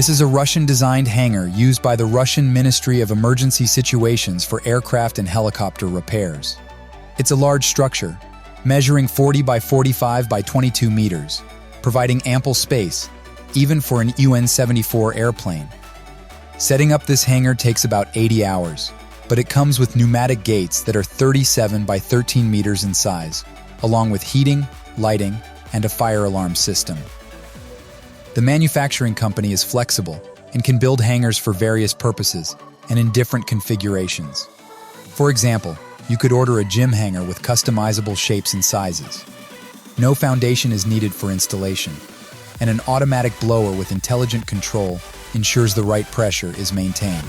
This is a Russian-designed hangar used by the Russian Ministry of Emergency Situations for aircraft and helicopter repairs. It's a large structure, measuring 40 by 45 by 22 meters, providing ample space, even for an UN-74 airplane. Setting up this hangar takes about 80 hours, but it comes with pneumatic gates that are 37 by 13 meters in size, along with heating, lighting, and a fire alarm system. The manufacturing company is flexible and can build hangars for various purposes and in different configurations. For example, you could order a gym hangar with customizable shapes and sizes. No foundation is needed for installation, and an automatic blower with intelligent control ensures the right pressure is maintained.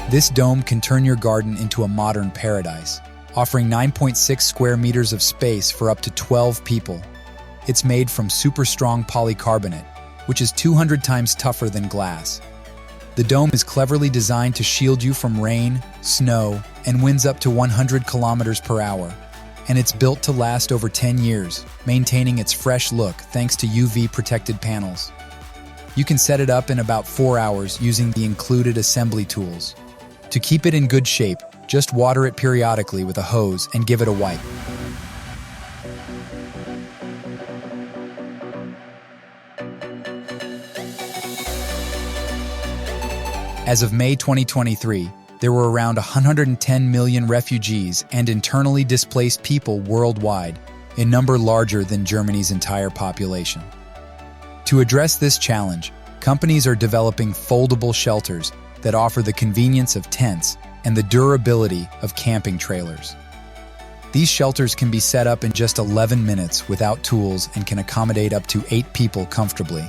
This dome can turn your garden into a modern paradise, offering 9.6 square meters of space for up to 12 people. It's made from super strong polycarbonate, which is 200 times tougher than glass. The dome is cleverly designed to shield you from rain, snow, and winds up to 100 kilometers per hour. And it's built to last over 10 years, maintaining its fresh look thanks to UV-protected panels. You can set it up in about 4 hours using the included assembly tools. To keep it in good shape, just water it periodically with a hose and give it a wipe. As of May 2023, there were around 110 million refugees and internally displaced people worldwide, a number larger than Germany's entire population. To address this challenge, companies are developing foldable shelters that offer the convenience of tents and the durability of camping trailers. These shelters can be set up in just 11 minutes without tools and can accommodate up to 8 people comfortably.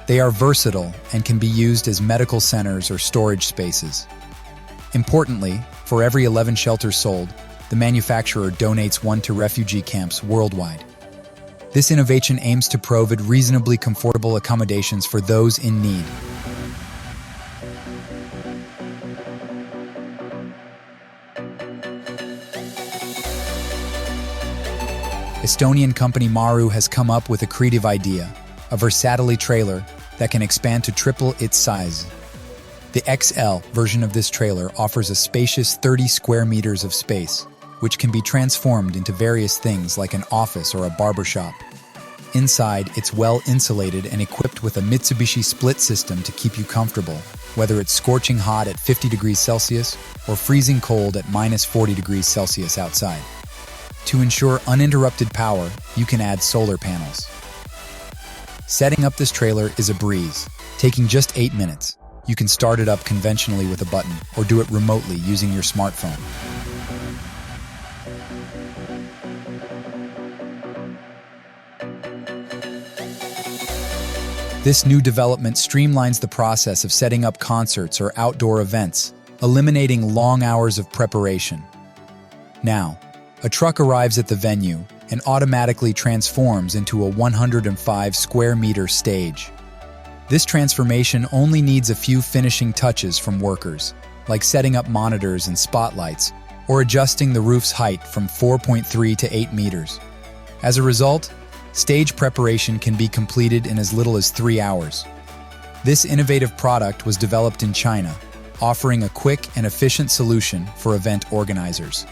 They are versatile and can be used as medical centers or storage spaces. Importantly, for every 11 shelters sold, the manufacturer donates one to refugee camps worldwide. This innovation aims to provide reasonably comfortable accommodations for those in need. Estonian company Maru has come up with a creative idea, a Versati trailer that can expand to triple its size. The XL version of this trailer offers a spacious 30 square meters of space, which can be transformed into various things like an office or a barbershop. Inside, it's well insulated and equipped with a Mitsubishi split system to keep you comfortable, whether it's scorching hot at 50 degrees Celsius or freezing cold at minus 40 degrees Celsius outside. To ensure uninterrupted power, you can add solar panels. Setting up this trailer is a breeze, taking just 8 minutes. You can start it up conventionally with a button or do it remotely using your smartphone. This new development streamlines the process of setting up concerts or outdoor events, eliminating long hours of preparation. Now, a truck arrives at the venue and automatically transforms into a 105 square meter stage. This transformation only needs a few finishing touches from workers, like setting up monitors and spotlights, or adjusting the roof's height from 4.3 to 8 meters. As a result, stage preparation can be completed in as little as 3 hours. This innovative product was developed in China, offering a quick and efficient solution for event organizers.